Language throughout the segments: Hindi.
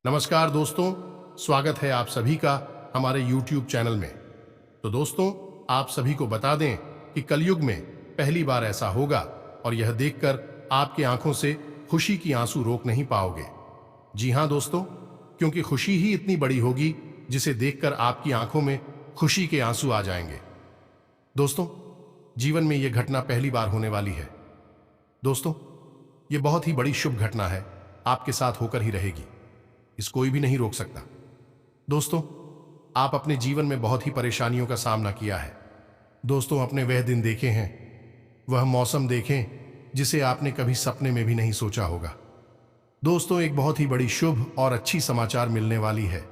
नमस्कार दोस्तों, स्वागत है आप सभी का हमारे YouTube चैनल में। तो दोस्तों, आप सभी को बता दें कि कलयुग में पहली बार ऐसा होगा और यह देखकर आपकी आंखों से खुशी की आंसू रोक नहीं पाओगे। जी हां दोस्तों, क्योंकि खुशी ही इतनी बड़ी होगी जिसे देखकर आपकी आंखों में खुशी के आंसू आ जाएंगे। दोस्तों, जीवन में यह घटना पहली बार होने वाली है। दोस्तों, यह बहुत ही बड़ी शुभ घटना है, आपके साथ होकर ही रहेगी, इस कोई भी नहीं रोक सकता। दोस्तों, आप अपने जीवन में बहुत ही परेशानियों का सामना किया है। दोस्तों, अपने वह दिन देखे हैं, वह मौसम देखें जिसे आपने कभी सपने में भी नहीं सोचा होगा। दोस्तों, एक बहुत ही बड़ी शुभ और अच्छी समाचार मिलने वाली है।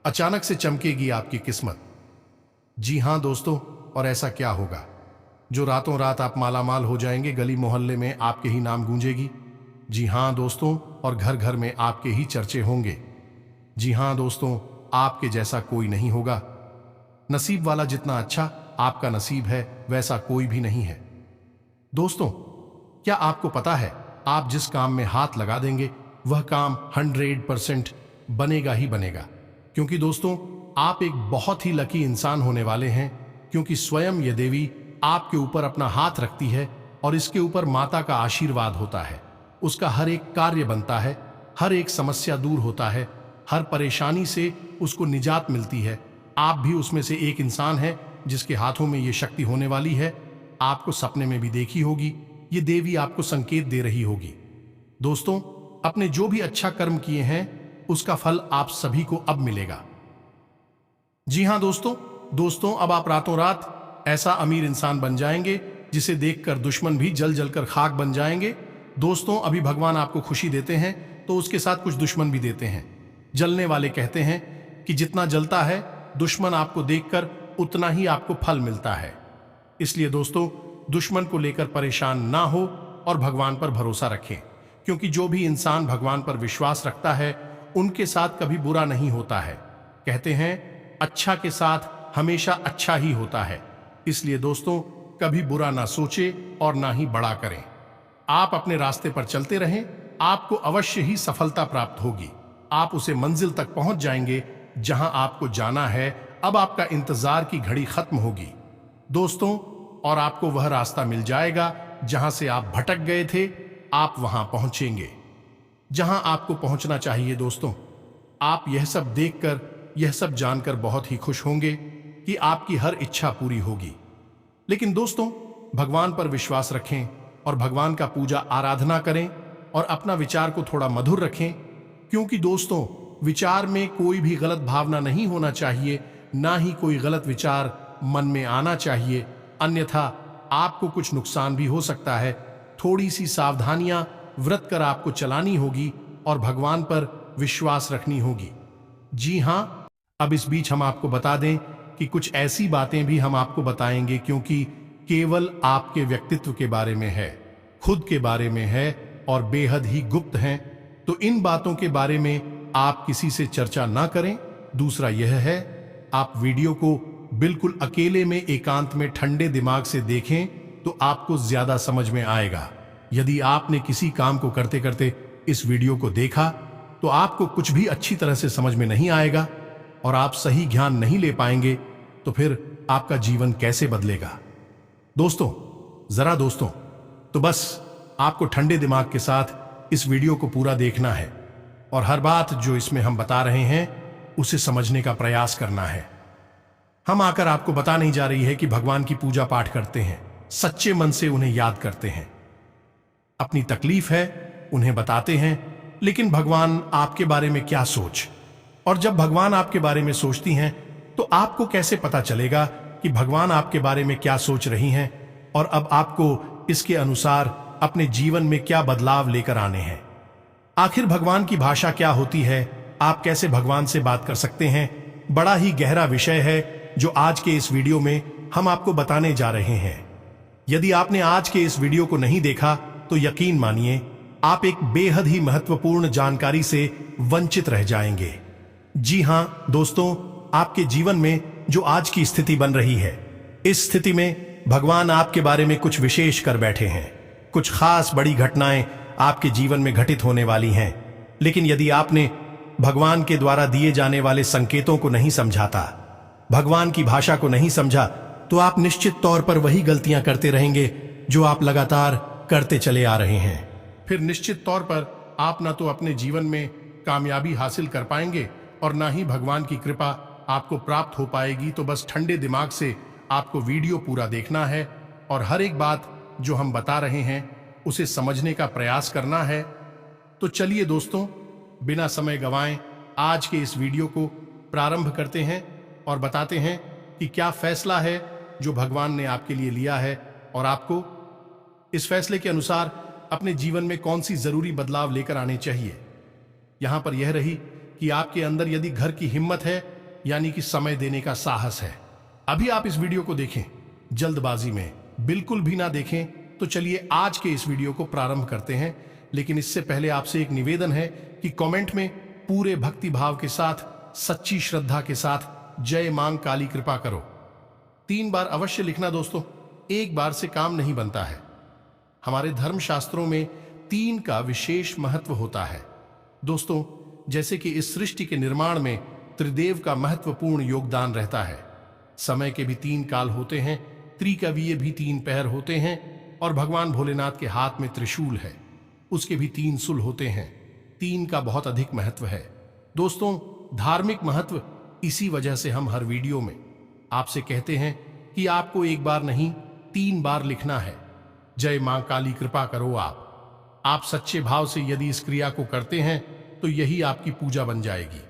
अचानक से चमकेगी आपकी किस्मत। जी हां दोस्तों, और ऐसा क्या होगा जो रातों रात आप मालामाल हो जाएंगे, गली मोहल्ले में आपके ही नाम गूंजेगी। जी हां दोस्तों, और घर घर में आपके ही चर्चे होंगे। जी हां दोस्तों, आपके जैसा कोई नहीं होगा। नसीब वाला जितना अच्छा आपका नसीब है, वैसा कोई भी नहीं है। दोस्तों, क्या आपको पता है, आप जिस काम में हाथ लगा देंगे वह काम 100% बनेगा ही बनेगा। क्योंकि दोस्तों, आप एक बहुत ही लकी इंसान होने वाले हैं, क्योंकि स्वयं यह देवी आपके ऊपर अपना हाथ रखती है और इसके ऊपर माता का आशीर्वाद होता है। उसका हर एक कार्य बनता है, हर एक समस्या दूर होता है, हर परेशानी से उसको निजात मिलती है। आप भी उसमें से एक इंसान हैं जिसके हाथों में ये शक्ति होने वाली है। आपको सपने में भी देखी होगी, ये देवी आपको संकेत दे रही होगी। दोस्तों, अपने जो भी अच्छा कर्म किए हैं उसका फल आप सभी को अब मिलेगा। जी हां दोस्तों, अब आप रातों रात ऐसा अमीर इंसान बन जाएंगे जिसे देखकर दुश्मन भी जल जलकर खाक बन जाएंगे। दोस्तों, अभी भगवान आपको खुशी देते हैं तो उसके साथ कुछ दुश्मन भी देते हैं। जलने वाले कहते हैं कि जितना जलता है दुश्मन आपको देखकर उतना ही आपको फल मिलता है। इसलिए दोस्तों, दुश्मन को लेकर परेशान ना हो और भगवान पर भरोसा रखें, क्योंकि जो भी इंसान भगवान पर विश्वास रखता है उनके साथ कभी बुरा नहीं होता है। कहते हैं, अच्छा के साथ हमेशा अच्छा ही होता है। इसलिए दोस्तों, कभी बुरा ना सोचे और ना ही बड़ा करें। आप अपने रास्ते पर चलते रहें, आपको अवश्य ही सफलता प्राप्त होगी। आप उसे मंजिल तक पहुंच जाएंगे जहां आपको जाना है। अब आपका इंतजार की घड़ी खत्म होगी दोस्तों, और आपको वह रास्ता मिल जाएगा जहां से आप भटक गए थे। आप वहां पहुंचेंगे जहां आपको पहुंचना चाहिए। दोस्तों, आप यह सब देखकर, यह सब जानकर बहुत ही खुश होंगे कि आपकी हर इच्छा पूरी होगी। लेकिन दोस्तों, भगवान पर विश्वास रखें और भगवान का पूजा आराधना करें और अपना विचार को थोड़ा मधुर रखें, क्योंकि दोस्तों, विचार में कोई भी गलत भावना नहीं होना चाहिए, ना ही कोई गलत विचार मन में आना चाहिए, अन्यथा आपको कुछ नुकसान भी हो सकता है। थोड़ी सी सावधानियां व्रत कर आपको चलानी होगी और भगवान पर विश्वास रखनी होगी। जी हां, अब इस बीच हम आपको बता दें कि कुछ ऐसी बातें भी हम आपको बताएंगे क्योंकि केवल आपके व्यक्तित्व के बारे में है, खुद के बारे में है और बेहद ही गुप्त हैं। तो इन बातों के बारे में आप किसी से चर्चा ना करें। दूसरा यह है, आप वीडियो को बिल्कुल अकेले में एकांत में ठंडे दिमाग से देखें तो आपको ज्यादा समझ में आएगा। यदि आपने किसी काम को करते करते इस वीडियो को देखा तो आपको कुछ भी अच्छी तरह से समझ में नहीं आएगा और आप सही ज्ञान नहीं ले पाएंगे, तो फिर आपका जीवन कैसे बदलेगा। दोस्तों, तो बस आपको ठंडे दिमाग के साथ इस वीडियो को पूरा देखना है और हर बात जो इसमें हम बता रहे हैं उसे समझने का प्रयास करना है। हम आकर आपको बता नहीं जा रही है कि भगवान की पूजा पाठ करते हैं, सच्चे मन से उन्हें याद करते हैं, अपनी तकलीफ है उन्हें बताते हैं, लेकिन भगवान आपके बारे में क्या सोच, और जब भगवान आपके बारे में सोचती हैं तो आपको कैसे पता चलेगा कि भगवान आपके बारे में क्या सोच रही हैं और अब आपको इसके अनुसार अपने जीवन में क्या बदलाव लेकर आने हैं। आखिर भगवान की भाषा क्या होती है, आप कैसे भगवान से बात कर सकते हैं, बड़ा ही गहरा विषय है जो आज के इस वीडियो में हम आपको बताने जा रहे हैं। यदि आपने आज के इस वीडियो को नहीं देखा तो यकीन मानिए आप एक बेहद ही महत्वपूर्ण जानकारी से वंचित रह जाएंगे। जी हां दोस्तों, आपके जीवन में जो आज की स्थिति बन रही है, इस स्थिति में भगवान आपके बारे में कुछ विशेष कर बैठे हैं। कुछ खास बड़ी घटनाएं आपके जीवन में घटित होने वाली हैं। लेकिन यदि आपने भगवान के द्वारा दिए जाने वाले संकेतों को नहीं समझाता, भगवान की भाषा को नहीं समझा, तो आप निश्चित तौर पर वही गलतियां करते रहेंगे जो आप लगातार करते चले आ रहे हैं। फिर निश्चित तौर पर आप ना तो अपने जीवन में कामयाबी हासिल कर पाएंगे और ना ही भगवान की कृपा आपको प्राप्त हो पाएगी। तो बस ठंडे दिमाग से आपको वीडियो पूरा देखना है और हर एक बात जो हम बता रहे हैं उसे समझने का प्रयास करना है। तो चलिए दोस्तों, बिना समय गंवाएं आज के इस वीडियो को प्रारंभ करते हैं और बताते हैं कि क्या फैसला है जो भगवान ने आपके लिए लिया है और आपको इस फैसले के अनुसार अपने जीवन में कौन सी जरूरी बदलाव लेकर आने चाहिए। यहां पर यह रही कि आपके अंदर यदि घर की हिम्मत है, यानी कि समय देने का साहस है। अभी आप इस वीडियो को देखें, जल्दबाजी में बिल्कुल भी ना देखें। तो चलिए आज के इस वीडियो को प्रारंभ करते हैं, लेकिन इससे पहले आपसे एक निवेदन है कि कमेंट में पूरे भक्ति भाव के साथ, सच्ची श्रद्धा के साथ जय मां काली कृपा करो 3 बार अवश्य लिखना दोस्तों, एक बार से काम नहीं बनता है। हमारे धर्मशास्त्रों में 3 का विशेष महत्व होता है दोस्तों। जैसे कि इस सृष्टि के निर्माण में त्रिदेव का महत्वपूर्ण योगदान रहता है। समय के भी 3 काल होते हैं, त्रिकवीय भी 3 पहर होते हैं और भगवान भोलेनाथ के हाथ में त्रिशूल है, उसके भी 3 सुल होते हैं। 3 का बहुत अधिक महत्व है दोस्तों। धार्मिक महत्व, इसी वजह से हम हर वीडियो में आपसे कहते हैं कि आपको एक बार नहीं 3 बार लिखना है, जय मां काली कृपा करो। आप सच्चे भाव से यदि इस क्रिया को करते हैं तो यही आपकी पूजा बन जाएगी,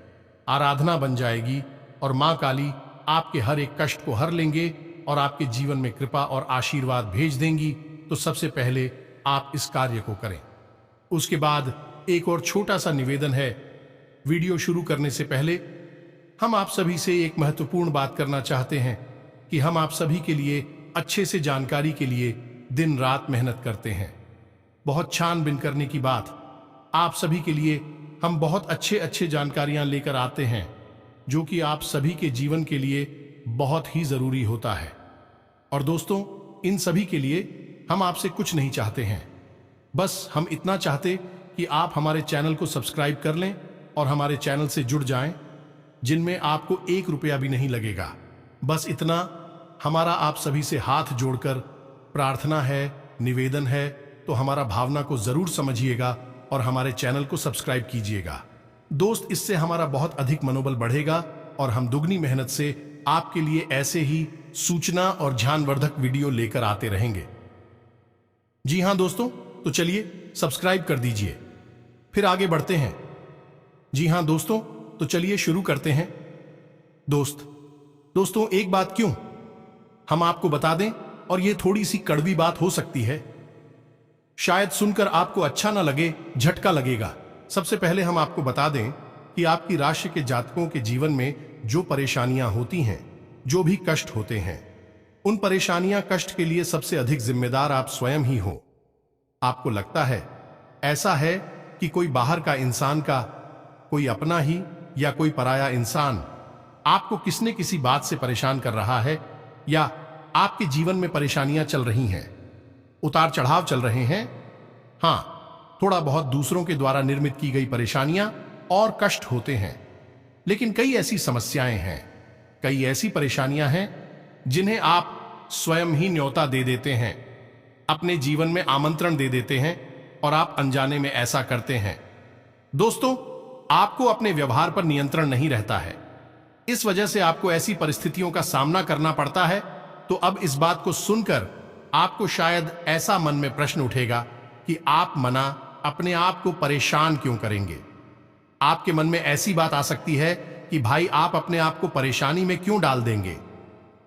आराधना बन जाएगी और मां काली आपके हर एक कष्ट को हर लेंगे और आपके जीवन में कृपा और आशीर्वाद भेज देंगी। तो सबसे पहले आप इस कार्य को करें। उसके बाद एक और छोटा सा निवेदन है। वीडियो शुरू करने से पहले हम आप सभी से एक महत्वपूर्ण बात करना चाहते हैं कि हम आप सभी के लिए अच्छे से जानकारी के लिए दिन रात मेहनत करते हैं। बहुत छानबीन करने की बात, आप सभी के लिए हम बहुत अच्छे जानकारियां लेकर आते हैं जो कि आप सभी के जीवन के लिए बहुत ही जरूरी होता है। और दोस्तों, इन सभी के लिए हम आपसे कुछ नहीं चाहते हैं, बस हम इतना चाहते कि आप हमारे चैनल को सब्सक्राइब कर लें और हमारे चैनल से जुड़ जाएं, जिनमें आपको 1 रुपया भी नहीं लगेगा। बस इतना हमारा आप सभी से हाथ जोड़कर प्रार्थना है, निवेदन है। तो हमारा भावना को जरूर समझिएगा और हमारे चैनल को सब्सक्राइब कीजिएगा दोस्त। इससे हमारा बहुत अधिक मनोबल बढ़ेगा और हम दुगनी मेहनत से आपके लिए ऐसे ही सूचना और ध्यानवर्धक वीडियो लेकर आते रहेंगे। जी हां दोस्तों, तो चलिए सब्सक्राइब कर दीजिए, फिर आगे बढ़ते हैं। जी हां दोस्तों, तो चलिए शुरू करते हैं। दोस्तों एक बात क्यों हम आपको बता दें, और ये थोड़ी सी कड़वी बात हो सकती है, शायद सुनकर आपको अच्छा ना लगे, झटका लगेगा। सबसे पहले हम आपको बता दें कि आपकी राशि के जातकों के जीवन में जो परेशानियां होती हैं, जो भी कष्ट होते हैं, उन परेशानियां कष्ट के लिए सबसे अधिक जिम्मेदार आप स्वयं ही हो। आपको लगता है ऐसा है कि कोई बाहर का इंसान का, कोई अपना ही या कोई पराया इंसान आपको किसने किसी बात से परेशान कर रहा है, या आपके जीवन में परेशानियां चल रही हैं, उतार चढ़ाव चल रहे हैं। हां, थोड़ा बहुत दूसरों के द्वारा निर्मित की गई परेशानियां और कष्ट होते हैं, लेकिन कई ऐसी समस्याएं हैं, कई ऐसी परेशानियां हैं जिन्हें आप स्वयं ही न्योता दे देते हैं, अपने जीवन में आमंत्रण दे देते हैं और आप अनजाने में ऐसा करते हैं। दोस्तों, आपको अपने व्यवहार पर नियंत्रण नहीं रहता है, इस वजह से आपको ऐसी परिस्थितियों का सामना करना पड़ता है। तो अब इस बात को सुनकर आपको शायद ऐसा मन में प्रश्न उठेगा कि आप मना अपने आप को परेशान क्यों करेंगे। आपके मन में ऐसी बात आ सकती है कि भाई आप अपने आप को परेशानी में क्यों डाल देंगे।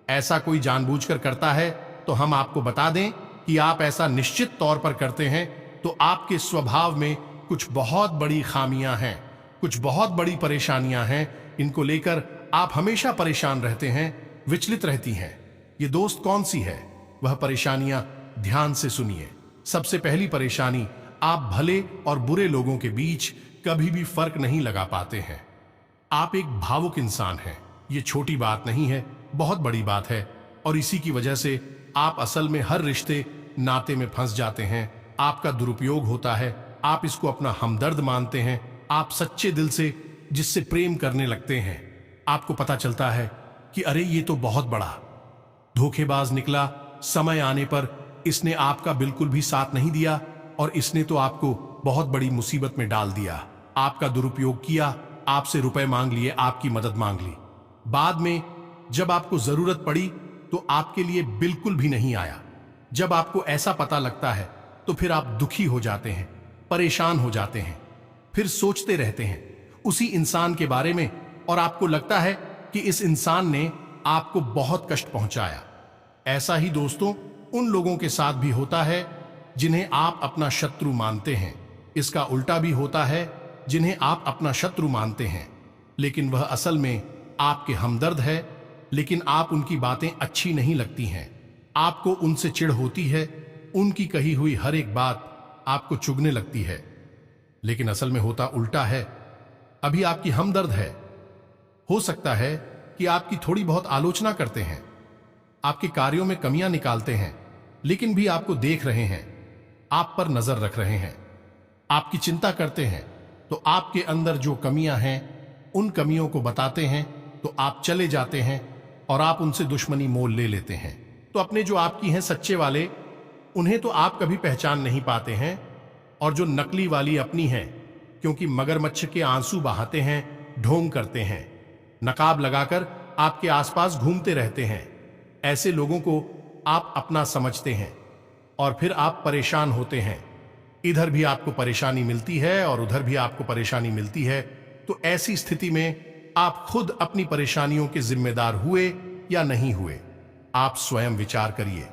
ऐसा कोई जानबूझकर करता है तो हम आपको बता दें कि आप ऐसा निश्चित तौर पर करते हैं, तो आपके स्वभाव में कुछ बहुत बड़ी खामियां हैं, कुछ बहुत बड़ी परेशानियां हैं। इनको लेकर आप हमेशा परेशान रहते हैं, विचलित रहती हैं। ये दोस्त कौन सी है वह परेशानियां, ध्यान से सुनिए। सबसे पहली परेशानी, आप भले और बुरे लोगों के बीच कभी भी फर्क नहीं लगा पाते हैं। आप एक भावुक इंसान हैं, ये छोटी बात नहीं है, बहुत बड़ी बात है। और इसी की वजह से आप असल में हर रिश्ते नाते में फंस जाते हैं। आपका दुरुपयोग होता है, आप इसको अपना हमदर्द मानते हैं, आप सच्चे दिल से जिससे प्रेम करने लगते हैं, आपको पता चलता है कि अरे ये तो बहुत बड़ा धोखेबाज निकला। समय आने पर इसने आपका बिल्कुल भी साथ नहीं दिया और इसने तो आपको बहुत बड़ी मुसीबत में डाल दिया। आपका दुरुपयोग किया, आपसे रुपए मांग लिए, आपकी मदद मांग ली। बाद में जब आपको जरूरत पड़ी तो आपके लिए बिल्कुल भी नहीं आया। जब आपको ऐसा पता लगता है तो फिर आप दुखी हो जाते हैं, परेशान हो जाते हैं, फिर सोचते रहते हैं उसी इंसान के बारे में और आपको लगता है कि इस इंसान ने आपको बहुत कष्ट पहुंचाया। ऐसा ही दोस्तों उन लोगों के साथ भी होता है जिन्हें आप अपना शत्रु मानते हैं। इसका उल्टा भी होता है, जिन्हें आप अपना शत्रु मानते हैं लेकिन वह असल में आपके हमदर्द है, लेकिन आप उनकी बातें अच्छी नहीं लगती हैं, आपको उनसे चिढ़ होती है, उनकी कही हुई हर एक बात आपको चुभने लगती है। लेकिन असल में होता उल्टा है। अभी आपकी हमदर्द है, हो सकता है कि आपकी थोड़ी बहुत आलोचना करते हैं, आपके कार्यों में कमियां निकालते हैं, लेकिन भी आपको देख रहे हैं, आप पर नजर रख रहे हैं, आपकी चिंता करते हैं, तो आपके अंदर जो कमियां हैं उन कमियों को बताते हैं तो आप चले जाते हैं और आप उनसे दुश्मनी मोल ले लेते हैं। तो अपने जो आपकी हैं सच्चे वाले, उन्हें तो आप कभी पहचान नहीं पाते हैं, और जो नकली वाली अपनी हैं, क्योंकि मगरमच्छ के आंसू बहाते हैं, ढोंग करते हैं, नकाब लगाकर आपके आसपास घूमते रहते हैं, ऐसे लोगों को आप अपना समझते हैं और फिर आप परेशान होते हैं। इधर भी आपको परेशानी मिलती है और उधर भी आपको परेशानी मिलती है। तो ऐसी स्थिति में आप खुद अपनी परेशानियों के जिम्मेदार हुए या नहीं हुए, आप स्वयं विचार करिए।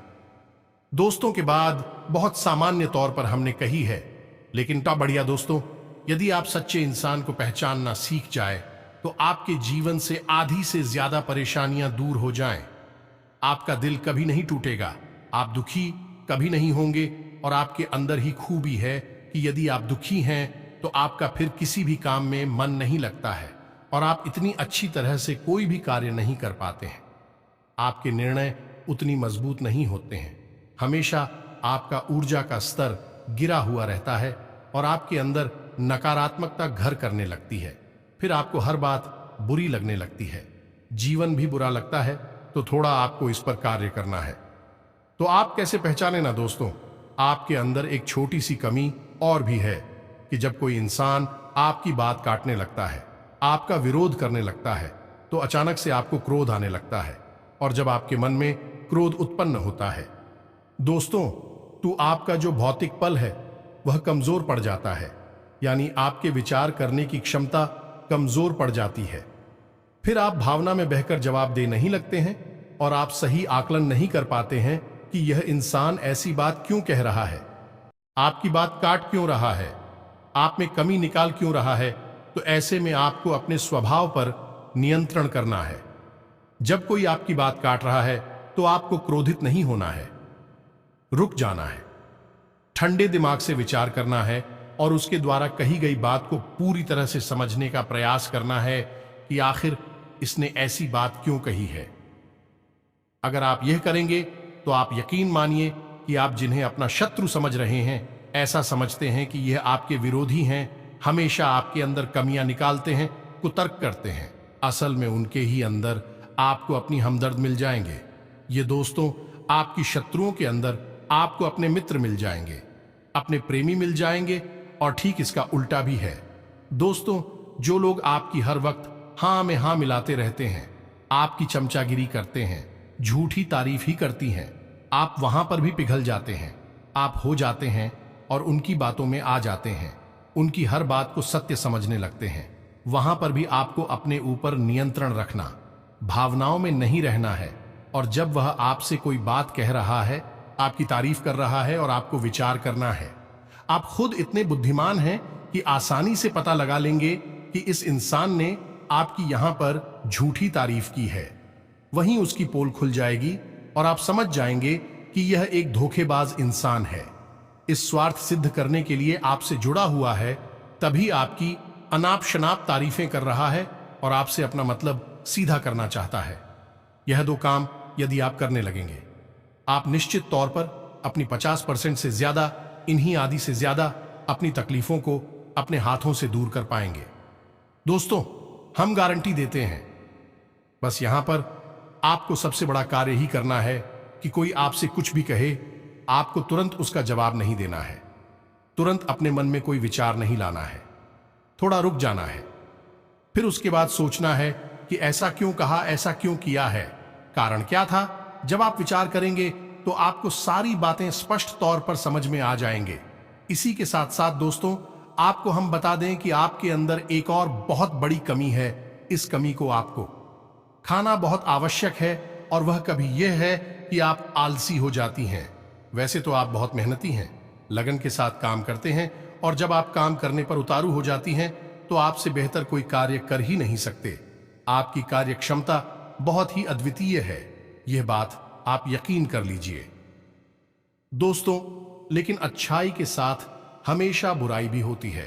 दोस्तों के बाद बहुत सामान्य तौर पर हमने कही है, लेकिन टा बढ़िया दोस्तों, यदि आप सच्चे इंसान को पहचानना सीख जाए तो आपके जीवन से आधी से ज्यादा परेशानियां दूर हो जाएं। आपका दिल कभी नहीं टूटेगा, आप दुखी कभी नहीं होंगे, और आपके अंदर ही खूबी है कि यदि आप दुखी हैं तो आपका फिर किसी भी काम में मन नहीं लगता है और आप इतनी अच्छी तरह से कोई भी कार्य नहीं कर पाते हैं। आपके निर्णय उतनी मजबूत नहीं होते हैं, हमेशा आपका ऊर्जा का स्तर गिरा हुआ रहता है और आपके अंदर नकारात्मकता घर करने लगती है। फिर आपको हर बात बुरी लगने लगती है, जीवन भी बुरा लगता है। तो थोड़ा आपको इस पर कार्य करना है। तो आप कैसे पहचाने ना दोस्तों, आपके अंदर एक छोटी सी कमी और भी है कि जब कोई इंसान आपकी बात काटने लगता है, आपका विरोध करने लगता है, तो अचानक से आपको क्रोध आने लगता है, और जब आपके मन में क्रोध उत्पन्न होता है दोस्तों, तो आपका जो भौतिक पल है वह कमजोर पड़ जाता है, यानी आपके विचार करने की क्षमता कमजोर पड़ जाती है। फिर आप भावना में बहकर जवाब दे नहीं लगते हैं और आप सही आकलन नहीं कर पाते हैं कि यह इंसान ऐसी बात क्यों कह रहा है, आपकी बात काट क्यों रहा है, आप में कमी निकाल क्यों रहा है। तो ऐसे में आपको अपने स्वभाव पर नियंत्रण करना है। जब कोई आपकी बात काट रहा है तो आपको क्रोधित नहीं होना है, रुक जाना है, ठंडे दिमाग से विचार करना है और उसके द्वारा कही गई बात को पूरी तरह से समझने का प्रयास करना है कि आखिर इसने ऐसी बात क्यों कही है। अगर आप यह करेंगे तो आप यकीन मानिए कि आप जिन्हें अपना शत्रु समझ रहे हैं, ऐसा समझते हैं कि यह आपके विरोधी हैं, हमेशा आपके अंदर कमियां निकालते हैं, कुतर्क करते हैं, असल में उनके ही अंदर आपको अपनी हमदर्द मिल जाएंगे। ये दोस्तों, आपकी शत्रुओं के अंदर आपको अपने मित्र मिल जाएंगे, अपने प्रेमी मिल जाएंगे, और ठीक इसका उल्टा भी है। दोस्तों, जो लोग आपकी हर वक्त हां में हां मिलाते रहते हैं, आपकी चमचागिरी करते हैं, झूठी तारीफ ही करती हैं, आप वहां पर भी पिघल जाते हैं, आप हो जाते हैं और उनकी बातों में आ जाते हैं, उनकी हर बात को सत्य समझने लगते हैं। वहां पर भी आपको अपने ऊपर नियंत्रण रखना, भावनाओं में नहीं रहना है। और जब वह आपसे कोई बात कह रहा है, आपकी तारीफ कर रहा है और आपको विचार करना है, आप खुद इतने बुद्धिमान हैं कि आसानी से पता लगा लेंगे कि इस इंसान ने आपकी यहां पर झूठी तारीफ की है। वहीं उसकी पोल खुल जाएगी और आप समझ जाएंगे कि यह एक धोखेबाज इंसान है, इस स्वार्थ सिद्ध करने के लिए आपसे जुड़ा हुआ है, तभी आपकी अनाप शनाप तारीफें कर रहा है और आपसे अपना मतलब सीधा करना चाहता है। यह दो काम यदि आप करने लगेंगे, आप निश्चित तौर पर अपनी 50% से ज्यादा, इन्हीं आदि से ज्यादा अपनी तकलीफों को अपने हाथों से दूर कर पाएंगे। दोस्तों, हम गारंटी देते हैं, बस यहां पर आपको सबसे बड़ा कार्य ही करना है कि कोई आपसे कुछ भी कहे, आपको तुरंत उसका जवाब नहीं देना है, तुरंत अपने मन में कोई विचार नहीं लाना है, थोड़ा रुक जाना है, फिर उसके बाद सोचना है कि ऐसा क्यों कहा, ऐसा क्यों किया है, कारण क्या था। जब आप विचार करेंगे तो आपको सारी बातें स्पष्ट तौर पर समझ में आ जाएंगे। इसी के साथ साथ दोस्तों, आपको हम बता दें कि आपके अंदर एक और बहुत बड़ी कमी है। इस कमी को आपको खाना बहुत आवश्यक है, और वह कभी यह है कि आप आलसी हो जाती हैं। वैसे तो आप बहुत मेहनती हैं, लगन के साथ काम करते हैं, और जब आप काम करने पर उतारू हो जाती हैं तो आपसे बेहतर कोई कार्य कर ही नहीं सकते। आपकी कार्य क्षमता बहुत ही अद्वितीय है, यह बात आप यकीन कर लीजिए दोस्तों। लेकिन अच्छाई के साथ हमेशा बुराई भी होती है।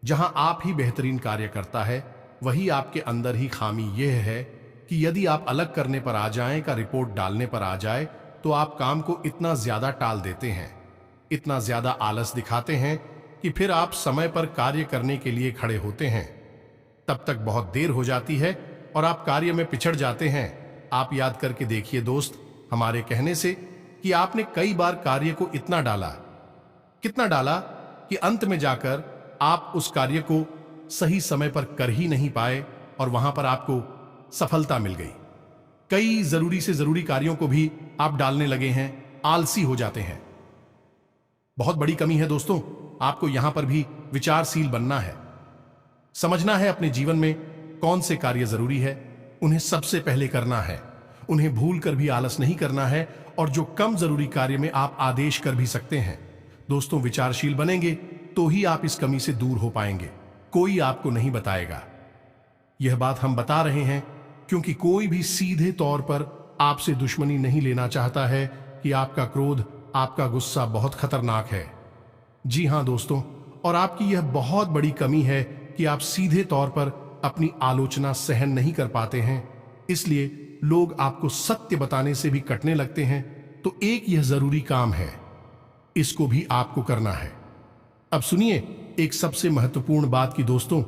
जहां आप ही बेहतरीन कार्य करता है, वही आपके अंदर ही खामी यह है कि यदि आप अलग करने पर आ जाएं, का रिपोर्ट डालने पर आ जाए, तो आप काम को इतना ज्यादा टाल देते हैं, इतना ज्यादा आलस दिखाते हैं कि फिर आप समय पर कार्य करने के लिए खड़े होते हैं, तब तक बहुत देर हो जाती है और आप कार्य में पिछड़ जाते हैं। आप याद करके देखिए दोस्त, हमारे कहने से कि आपने कई बार कार्य को इतना डाला, कितना डाला कि अंत में जाकर आप उस कार्य को सही समय पर कर ही नहीं पाए, और वहां पर आपको सफलता मिल गई। कई जरूरी से जरूरी कार्यों को भी आप डालने लगे हैं, आलसी हो जाते हैं। बहुत बड़ी कमी है दोस्तों। आपको यहां पर भी विचारशील बनना है, समझना है अपने जीवन में कौन से कार्य जरूरी है, उन्हें सबसे पहले करना है, उन्हें भूल कर भी आलस नहीं करना है, और जो कम जरूरी कार्य में आप आदेश कर भी सकते हैं। दोस्तों, विचारशील बनेंगे तो ही आप इस कमी से दूर हो पाएंगे, कोई आपको नहीं बताएगा। यह बात हम बता रहे हैं क्योंकि कोई भी सीधे तौर पर आपसे दुश्मनी नहीं लेना चाहता है कि आपका क्रोध, आपका गुस्सा बहुत खतरनाक है। जी हां दोस्तों, और आपकी यह बहुत बड़ी कमी है कि आप सीधे तौर पर अपनी आलोचना सहन नहीं कर पाते हैं, इसलिए लोग आपको सत्य बताने से भी कटने लगते हैं। तो एक यह जरूरी काम है, इसको भी आपको करना है। अब सुनिए एक सबसे महत्वपूर्ण बात की दोस्तों,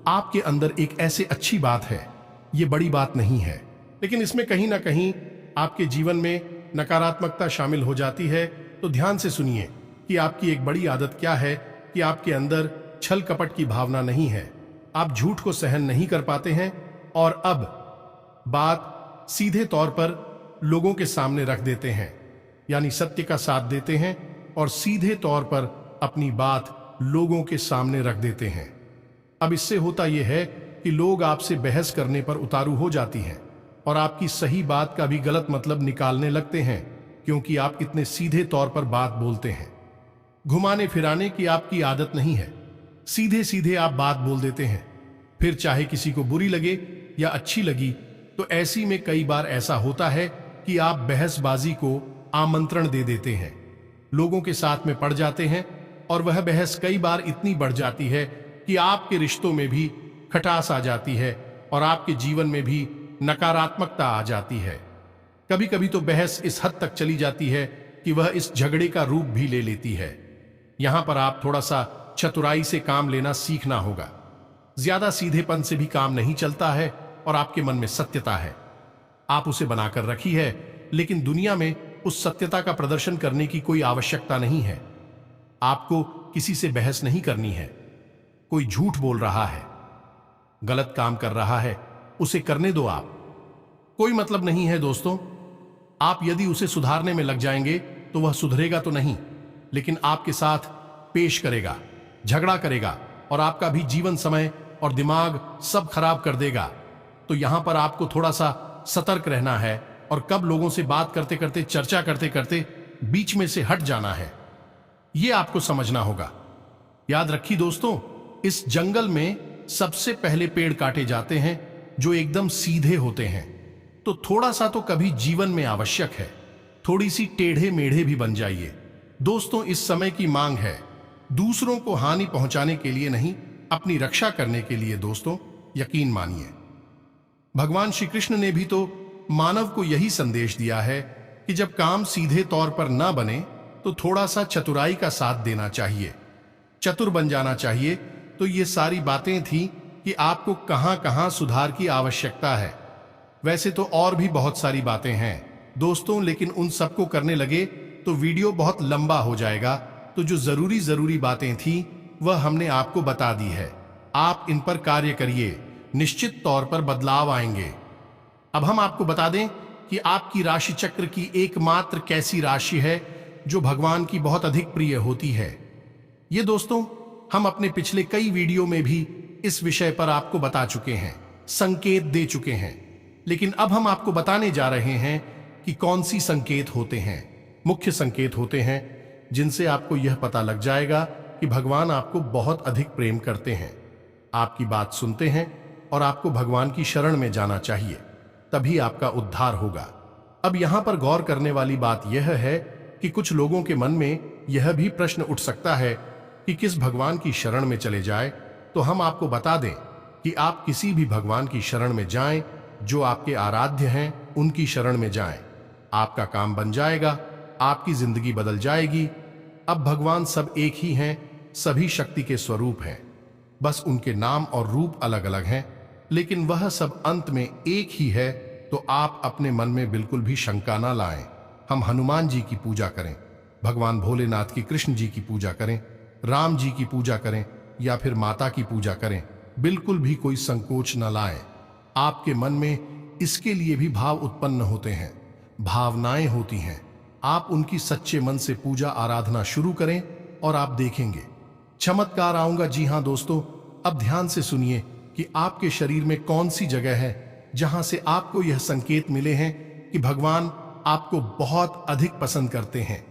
आपके अंदर एक ऐसे अच्छी बात है, यह बड़ी बात नहीं है, लेकिन इसमें कहीं ना कहीं आपके जीवन में नकारात्मकता शामिल हो जाती है। तो ध्यान से सुनिए कि आपकी एक बड़ी आदत क्या है कि आपके अंदर छल कपट की भावना नहीं है, आप झूठ को सहन नहीं कर पाते हैं, और अब बात सीधे तौर पर लोगों के सामने रख देते हैं, यानी सत्य का साथ देते हैं और सीधे तौर पर अपनी बात लोगों के सामने रख देते हैं। अब इससे होता यह है कि लोग आपसे बहस करने पर उतारू हो जाती हैं और आपकी सही बात का भी गलत मतलब निकालने लगते हैं, क्योंकि आप इतने सीधे तौर पर बात बोलते हैं। घुमाने फिराने की आपकी आदत नहीं है, सीधे सीधे आप बात बोल देते हैं, फिर चाहे किसी को बुरी लगे या अच्छी लगी। तो ऐसी में कई बार ऐसा होता है कि आप बहसबाजी को आमंत्रण दे देते हैं, लोगों के साथ में पड़ जाते हैं, और वह बहस कई बार इतनी बढ़ जाती है कि आपके रिश्तों में भी खटास आ जाती है और आपके जीवन में भी नकारात्मकता आ जाती है। कभी कभी तो बहस इस हद तक चली जाती है कि वह इस झगड़े का रूप भी ले लेती है। यहां पर आप थोड़ा सा चतुराई से काम लेना सीखना होगा। ज्यादा सीधेपन से भी काम नहीं चलता है, और आपके मन में सत्यता है, आप उसे बनाकर रखी है, लेकिन दुनिया में उस सत्यता का प्रदर्शन करने की कोई आवश्यकता नहीं है। आपको किसी से बहस नहीं करनी है। कोई झूठ बोल रहा है, गलत काम कर रहा है, उसे करने दो। आप कोई मतलब नहीं है दोस्तों। आप यदि उसे सुधारने में लग जाएंगे तो वह सुधरेगा तो नहीं, लेकिन आपके साथ पेश करेगा, झगड़ा करेगा, और आपका भी जीवन समय और दिमाग सब खराब कर देगा। तो यहां पर आपको थोड़ा सा सतर्क रहना है, और कब लोगों से बात करते करते, चर्चा करते करते बीच में से हट जाना है, यह आपको समझना होगा। याद रखिए दोस्तों, इस जंगल में सबसे पहले पेड़ काटे जाते हैं जो एकदम सीधे होते हैं। तो थोड़ा सा तो कभी जीवन में आवश्यक है, थोड़ी सी टेढ़े मेढ़े भी बन जाइए दोस्तों। इस समय की मांग है, दूसरों को हानि पहुंचाने के लिए नहीं, अपनी रक्षा करने के लिए दोस्तों। यकीन मानिए, भगवान श्री कृष्ण ने भी तो मानव को यही संदेश दिया है कि जब काम सीधे तौर पर ना बने तो थोड़ा सा चतुराई का साथ देना चाहिए, चतुर बन जाना चाहिए। तो ये सारी बातें थी कि आपको कहां कहां सुधार की आवश्यकता है। वैसे तो और भी बहुत सारी बातें हैं दोस्तों, लेकिन उन सबको करने लगे तो वीडियो बहुत लंबा हो जाएगा। तो जो जरूरी बातें थी वह हमने आपको बता दी है। आप इन पर कार्य करिए, निश्चित तौर पर बदलाव आएंगे। अब हम आपको बता दें कि आपकी राशि चक्र की एकमात्र कैसी राशि है जो भगवान की बहुत अधिक प्रिय होती है। ये दोस्तों हम अपने पिछले कई वीडियो में भी इस विषय पर आपको बता चुके हैं, संकेत दे चुके हैं, लेकिन अब हम आपको बताने जा रहे हैं कि कौन सी संकेत होते हैं। मुख्य संकेत होते हैं जिनसे आपको यह पता लग जाएगा कि भगवान आपको बहुत अधिक प्रेम करते हैं, आपकी बात सुनते हैं और आपको भगवान की शरण में जाना चाहिए, तभी आपका उद्धार होगा। अब यहां पर गौर करने वाली बात यह है कि कुछ लोगों के मन में यह भी प्रश्न उठ सकता है कि किस भगवान की शरण में चले जाए। तो हम आपको बता दें कि आप किसी भी भगवान की शरण में जाएं, जो आपके आराध्य हैं उनकी शरण में जाएं। आपका काम बन जाएगा, आपकी जिंदगी बदल जाएगी। अब भगवान सब एक ही हैं, सभी शक्ति के स्वरूप हैं, बस उनके नाम और रूप अलग अलग हैं, लेकिन वह सब अंत में एक ही है। तो आप अपने मन में बिल्कुल भी शंका ना लाएं। हम हनुमान जी की पूजा करें, भगवान भोलेनाथ की, कृष्ण जी की पूजा करें, राम जी की पूजा करें या फिर माता की पूजा करें, बिल्कुल भी कोई संकोच न लाएं। आपके मन में इसके लिए भी भाव उत्पन्न होते हैं, भावनाएं होती हैं। आप उनकी सच्चे मन से पूजा आराधना शुरू करें और आप देखेंगे चमत्कार आऊंगा। जी हां दोस्तों, अब ध्यान से सुनिए कि आपके शरीर में कौन सी जगह है जहां से आपको यह संकेत मिले हैं कि भगवान आपको बहुत अधिक पसंद करते हैं,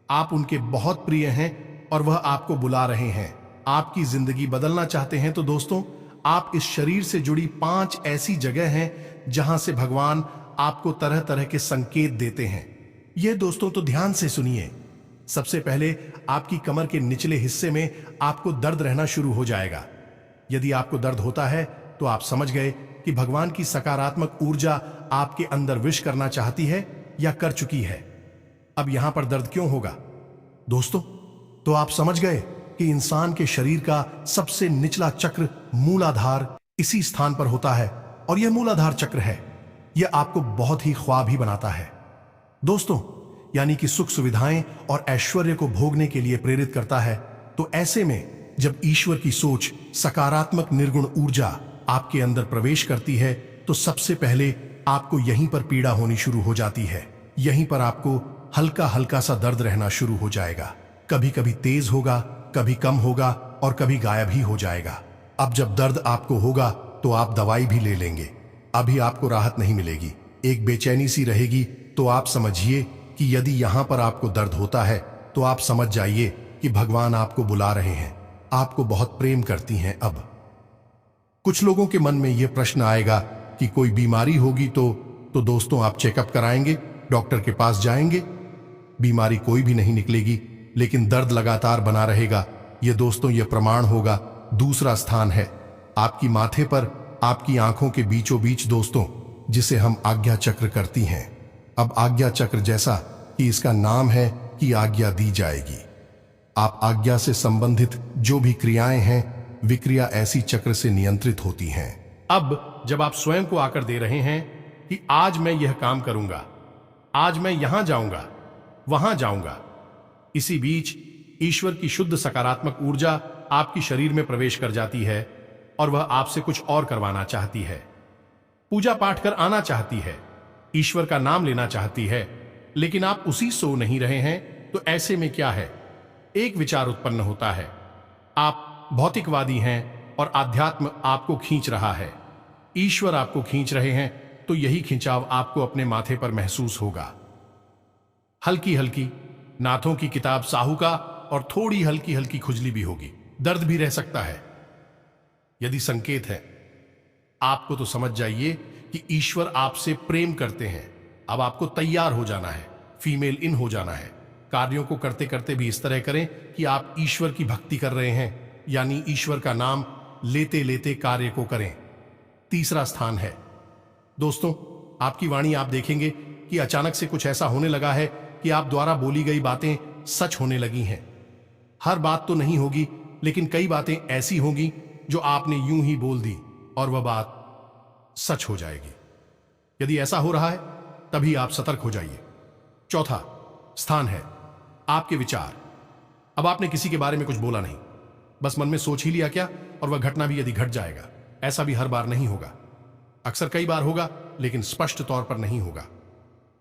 आप उनके बहुत प्रिय हैं और वह आपको बुला रहे हैं। आपकी जिंदगी बदलना चाहते हैं तो दोस्तों आप इस शरीर से जुड़ी 5 ऐसी जगह हैं जहां से भगवान आपको तरह तरह के संकेत देते हैं। ये दोस्तों तो ध्यान से सुनिए। सबसे पहले आपकी कमर के निचले हिस्से में आपको दर्द रहना शुरू हो जाएगा। यदि आपको दर्द होता है तो आप समझ गए कि भगवान की सकारात्मक ऊर्जा आपके अंदर विश करना चाहती है या कर चुकी है। अब यहां पर दर्द क्यों होगा दोस्तों? तो आप समझ गए कि इंसान के शरीर का सबसे निचला चक्र मूलाधार इसी स्थान पर होता है और यह मूलाधार चक्र है, यह आपको बहुत ही ख्वाब ही बनाता है दोस्तों, यानी कि सुख सुविधाएं और ऐश्वर्य को भोगने के लिए प्रेरित करता है। तो ऐसे में जब ईश्वर की सोच, सकारात्मक निर्गुण ऊर्जा आपके अंदर प्रवेश करती है तो सबसे पहले आपको यहीं पर पीड़ा होनी शुरू हो जाती है। यहीं पर आपको हल्का हल्का सा दर्द रहना शुरू हो जाएगा, कभी कभी तेज होगा, कभी कम होगा और कभी गायब ही हो जाएगा। अब जब दर्द आपको होगा तो आप दवाई भी ले लेंगे, अभी आपको राहत नहीं मिलेगी, एक बेचैनी सी रहेगी। तो आप समझिए कि यदि यहां पर आपको दर्द होता है तो आप समझ जाइए कि भगवान आपको बुला रहे हैं, आपको बहुत प्रेम करती हैं। अब कुछ लोगों के मन में यह प्रश्न आएगा कि कोई बीमारी होगी तो दोस्तों आप चेकअप कराएंगे, डॉक्टर के पास जाएंगे, बीमारी कोई भी नहीं निकलेगी, लेकिन दर्द लगातार बना रहेगा। ये दोस्तों ये प्रमाण होगा। दूसरा स्थान है आपकी माथे पर, आपकी आंखों के बीचों बीच दोस्तों, जिसे हम आज्ञा चक्र करती हैं। अब आज्ञा चक्र जैसा कि इसका नाम है कि आज्ञा दी जाएगी। आप आज्ञा से संबंधित जो भी क्रियाएं हैं, विक्रिया ऐसी चक्र से नियंत्रित होती हैं। अब जब आप स्वयं को आकर दे रहे हैं कि आज मैं यह काम करूंगा, आज मैं यहां जाऊंगा, वहां जाऊंगा, इसी बीच ईश्वर की शुद्ध सकारात्मक ऊर्जा आपकी शरीर में प्रवेश कर जाती है और वह आपसे कुछ और करवाना चाहती है, पूजा पाठ कर आना चाहती है, ईश्वर का नाम लेना चाहती है, लेकिन आप उसी सो नहीं रहे हैं। तो ऐसे में क्या है, एक विचार उत्पन्न होता है, आप भौतिकवादी हैं और आध्यात्म आपको खींच रहा है, ईश्वर आपको खींच रहे हैं, तो यही खिंचाव आपको अपने माथे पर महसूस होगा। हल्की हल्की नाथों की किताब साहू का और थोड़ी हल्की हल्की खुजली भी होगी, दर्द भी रह सकता है। यदि संकेत है आपको तो समझ जाइए कि ईश्वर आपसे प्रेम करते हैं। अब आपको तैयार हो जाना है, फीमेल इन हो जाना है। कार्यों को करते करते भी इस तरह करें कि आप ईश्वर की भक्ति कर रहे हैं, यानी ईश्वर का नाम लेते लेते कार्य को करें। तीसरा स्थान है दोस्तों आपकी वाणी। आप देखेंगे कि अचानक से कुछ ऐसा होने लगा है कि आप द्वारा बोली गई बातें सच होने लगी हैं। हर बात तो नहीं होगी, लेकिन कई बातें ऐसी होंगी जो आपने यूं ही बोल दी और वह बात सच हो जाएगी। यदि ऐसा हो रहा है तभी आप सतर्क हो जाइए। चौथा स्थान है आपके विचार। अब आपने किसी के बारे में कुछ बोला नहीं, बस मन में सोच ही लिया क्या, और वह घटना भी यदि घट जाएगा। ऐसा भी हर बार नहीं होगा, अक्सर कई बार होगा, लेकिन स्पष्ट तौर पर नहीं होगा।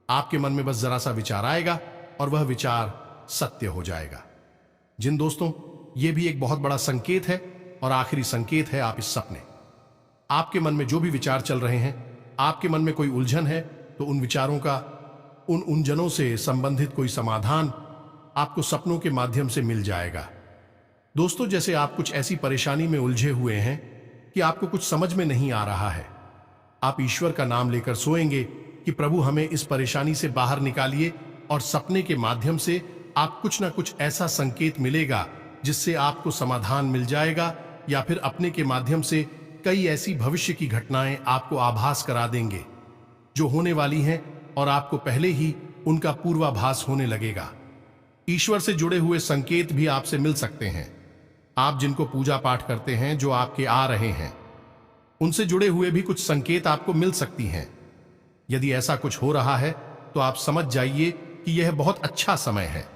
आपके मन में बस जरा सा विचार आएगा और वह विचार सत्य हो जाएगा। जिन दोस्तों, यह भी एक बहुत बड़ा संकेत है और आखिरी संकेत है आप इस सपने। आपके मन में जो भी विचार चल रहे हैं, आपके मन में कोई उलझन है, तो उन विचारों का उन उलझनों से संबंधित कोई समाधान आपको सपनों के माध्यम से मिल जाएगा। दोस्तों, जैसे आप कुछ ऐसी परेशानी में उलझे हुए हैं कि आपको कुछ समझ में नहीं आ रहा है, आप ईश्वर का नाम लेकर सोएंगे कि प्रभु हमें इस परेशानी से बाहर निकालिए, और सपने के माध्यम से आप कुछ ना कुछ ऐसा संकेत मिलेगा जिससे आपको समाधान मिल जाएगा, या फिर अपने के माध्यम से कई ऐसी भविष्य की घटनाएं आपको आभास करा देंगे जो होने वाली हैं, और आपको पहले ही उनका पूर्वाभास होने लगेगा। ईश्वर से जुड़े हुए संकेत भी आपसे मिल सकते हैं। आप जिनको पूजा पाठ करते हैं, जो आपके आ रहे हैं, उनसे जुड़े हुए भी कुछ संकेत आपको मिल सकती हैं। यदि ऐसा कुछ हो रहा है तो आप समझ जाइए कि यह बहुत अच्छा समय है।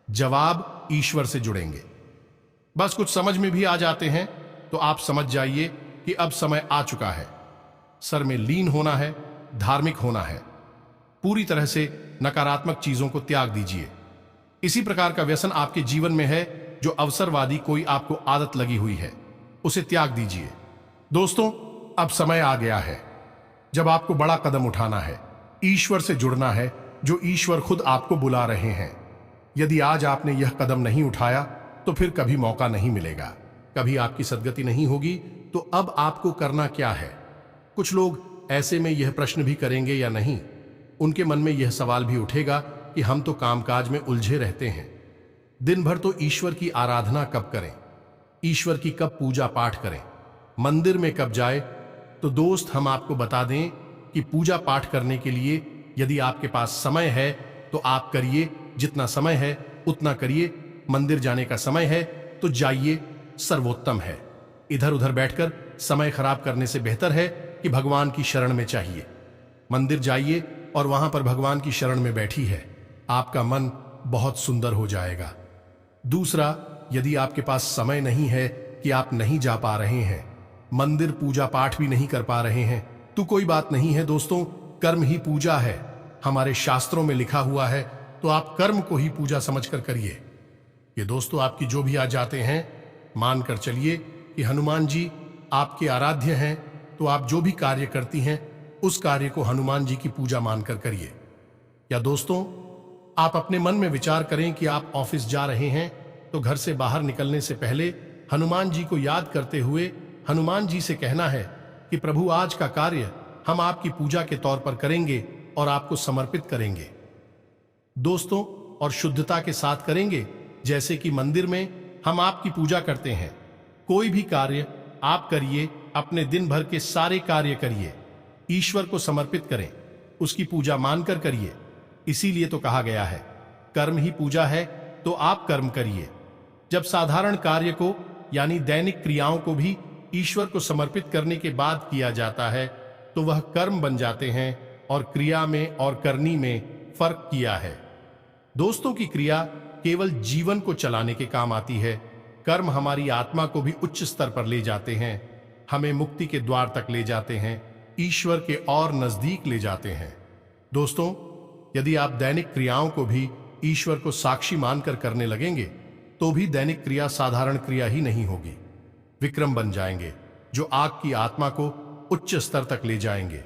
जवाब ईश्वर से जुड़ेंगे। बस कुछ समझ में भी आ जाते हैं तो आप समझ जाइए कि अब समय आ चुका है। सर में लीन होना है, धार्मिक होना है। पूरी तरह से नकारात्मक चीजों को त्याग दीजिए। इसी प्रकार का व्यसन आपके जीवन में है जो अवसरवादी कोई आपको आदत लगी हुई है, उसे त्याग दीजिए। दोस्तों, अब समय आ गया है जब आपको बड़ा कदम उठाना है, ईश्वर से जुड़ना है, जो ईश्वर खुद आपको बुला रहे हैं। यदि आज आपने यह कदम नहीं उठाया तो फिर कभी मौका नहीं मिलेगा, कभी आपकी सद्गति नहीं होगी। तो अब आपको करना क्या है? कुछ लोग ऐसे में यह प्रश्न भी करेंगे या नहीं, उनके मन में यह सवाल भी उठेगा कि हम तो कामकाज में उलझे रहते हैं, दिन भर तो ईश्वर की आराधना कब करें, ईश्वर की कब पूजा पाठ करें, मंदिर में कब जाए। तो दोस्त, हम आपको बता दें कि पूजा पाठ करने के लिए यदि आपके पास समय है तो आप करिए, जितना समय है उतना करिए। मंदिर जाने का समय है तो जाइए, सर्वोत्तम है। इधर उधर बैठकर समय खराब करने से बेहतर है कि भगवान की शरण में चाहिए। मंदिर जाइए और वहां पर भगवान की शरण में बैठी है, आपका मन बहुत सुंदर हो जाएगा। दूसरा, यदि आपके पास समय नहीं है कि आप नहीं जा पा रहे हैं, मंदिर पूजा पाठ भी नहीं कर पा रहे हैं, तो कोई बात नहीं है दोस्तों, कर्म ही पूजा है। हमारे शास्त्रों में लिखा हुआ है, तो आप कर्म को ही पूजा समझकर करिए। ये दोस्तों, आपकी जो भी आ जाते हैं, मानकर चलिए कि हनुमान जी आपके आराध्य हैं, तो आप जो भी कार्य करती हैं उस कार्य को हनुमान जी की पूजा मानकर करिए। या दोस्तों, आप अपने मन में विचार करें कि आप ऑफिस जा रहे हैं, तो घर से बाहर निकलने से पहले हनुमान जी को याद करते हुए हनुमान जी से कहना है कि प्रभु, आज का कार्य हम आपकी पूजा के तौर पर करेंगे और आपको समर्पित करेंगे। दोस्तों, और शुद्धता के साथ करेंगे, जैसे कि मंदिर में हम आपकी पूजा करते हैं। कोई भी कार्य आप करिए, अपने दिन भर के सारे कार्य करिए, ईश्वर को समर्पित करें, उसकी पूजा मानकर करिए। इसीलिए तो कहा गया है, कर्म ही पूजा है, तो आप कर्म करिए। जब साधारण कार्य को यानी दैनिक क्रियाओं को भी ईश्वर को समर्पित करने के बाद किया जाता है, तो वह कर्म बन जाते हैं, और क्रिया में और करनी में फर्क किया है। दोस्तों, की क्रिया केवल जीवन को चलाने के काम आती है, कर्म हमारी आत्मा को भी उच्च स्तर पर ले जाते हैं, हमें मुक्ति के द्वार तक ले जाते हैं, ईश्वर के और नजदीक ले जाते हैं। दोस्तों, यदि आप दैनिक क्रियाओं को भी ईश्वर को साक्षी मानकर करने लगेंगे, तो भी दैनिक क्रिया साधारण क्रिया ही नहीं होगी, विक्रम बन जाएंगे, जो आग की आत्मा को उच्च स्तर तक ले जाएंगे।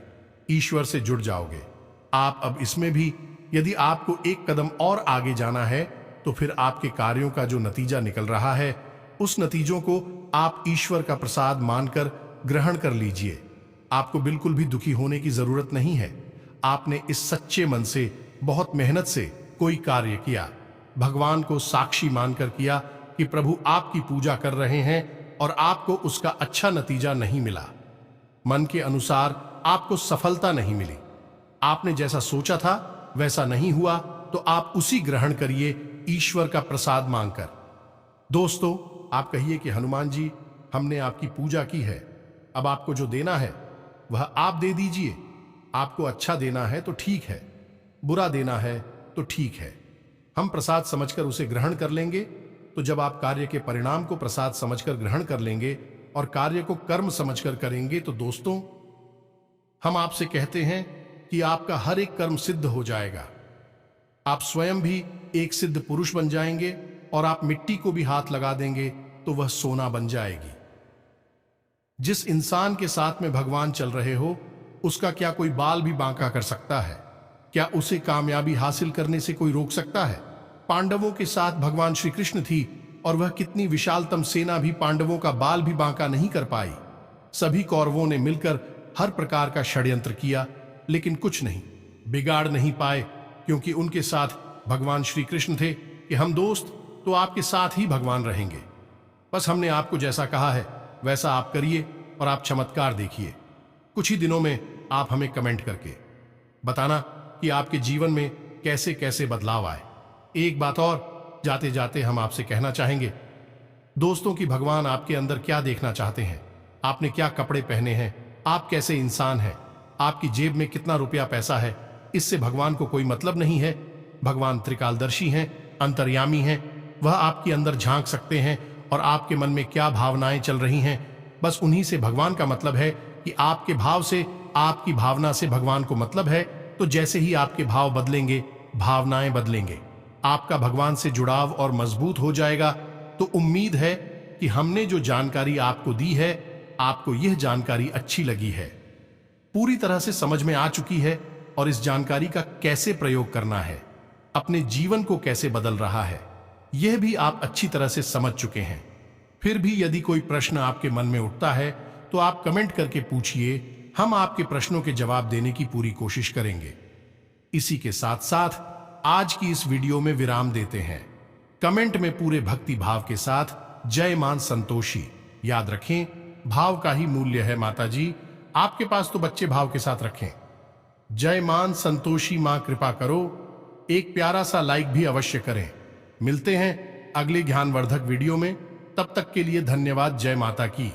ईश्वर से जुड़ जाओगे आप। अब इसमें भी यदि आपको एक कदम और आगे जाना है, तो फिर आपके कार्यों का जो नतीजा निकल रहा है, उस नतीजों को आप ईश्वर का प्रसाद मानकर ग्रहण कर लीजिए। आपको बिल्कुल भी दुखी होने की जरूरत नहीं है। आपने इस सच्चे मन से, बहुत मेहनत से कोई कार्य किया, भगवान को साक्षी मानकर किया कि प्रभु आपकी पूजा कर रहे हैं, और आपको उसका अच्छा नतीजा नहीं मिला, मन के अनुसार आपको सफलता नहीं मिली, आपने जैसा सोचा था वैसा नहीं हुआ, तो आप उसी ग्रहण करिए ईश्वर का प्रसाद मांगकर। दोस्तों, आप कहिए कि हनुमान जी, हमने आपकी पूजा की है, अब आपको जो देना है वह आप दे दीजिए। आपको अच्छा देना है तो ठीक है, बुरा देना है तो ठीक है, हम प्रसाद समझकर उसे ग्रहण कर लेंगे। तो जब आप कार्य के परिणाम को प्रसाद समझकर ग्रहण कर लेंगे और कार्य को कर्म समझकर करेंगे, तो दोस्तों हम आपसे कहते हैं कि आपका हर एक कर्म सिद्ध हो जाएगा। आप स्वयं भी एक सिद्ध पुरुष बन जाएंगे और आप मिट्टी को भी हाथ लगा देंगे तो वह सोना बन जाएगी। जिस इंसान के साथ में भगवान चल रहे हो, उसका क्या कोई बाल भी बांका कर सकता है? क्या उसे कामयाबी हासिल करने से कोई रोक सकता है? पांडवों के साथ भगवान श्री कृष्ण थी और वह कितनी विशालतम सेना भी पांडवों का बाल भी बांका नहीं कर पाई। सभी कौरवों ने मिलकर हर प्रकार का षड्यंत्र किया, लेकिन कुछ नहीं बिगाड़ नहीं पाए, क्योंकि उनके साथ भगवान श्री कृष्ण थे कि हम दोस्त तो आपके साथ ही भगवान रहेंगे। बस हमने आपको जैसा कहा है वैसा आप करिए और आप चमत्कार देखिए। कुछ ही दिनों में आप हमें कमेंट करके बताना कि आपके जीवन में कैसे कैसे बदलाव आए। एक बात और जाते जाते हम आपसे कहना चाहेंगे दोस्तों कि भगवान आपके अंदर क्या देखना चाहते हैं, आपने क्या कपड़े पहने हैं, आप कैसे इंसान हैं, आपकी जेब में कितना रुपया पैसा है, इससे भगवान को कोई मतलब नहीं है। भगवान त्रिकालदर्शी हैं, अंतर्यामी हैं, वह आपके अंदर झांक सकते हैं और आपके मन में क्या भावनाएं चल रही हैं, बस उन्हीं से भगवान का मतलब है कि आपके भाव से, आपकी भावना से भगवान को मतलब है। तो जैसे ही आपके भाव बदलेंगे, भावनाएं बदलेंगे, आपका भगवान से जुड़ाव और मजबूत हो जाएगा। तो उम्मीद है कि हमने जो जानकारी आपको दी है, आपको यह जानकारी अच्छी लगी है, पूरी तरह से समझ में आ चुकी है और इस जानकारी का कैसे प्रयोग करना है, अपने जीवन को कैसे बदल रहा है, यह भी आप अच्छी तरह से समझ चुके हैं। फिर भी यदि कोई प्रश्न आपके मन में उठता है तो आप कमेंट करके पूछिए, हम आपके प्रश्नों के जवाब देने की पूरी कोशिश करेंगे। इसी के साथ साथ आज की इस वीडियो में विराम देते हैं। कमेंट में पूरे भक्ति भाव के साथ जय मां संतोषी याद रखें, भाव का ही मूल्य है माता जी, आपके पास तो बच्चे भाव के साथ रखें। जय मां संतोषी मां कृपा करो, एक प्यारा सा लाइक भी अवश्य करें। मिलते हैं अगले ज्ञानवर्धक वीडियो में, तब तक के लिए धन्यवाद। जय माता की।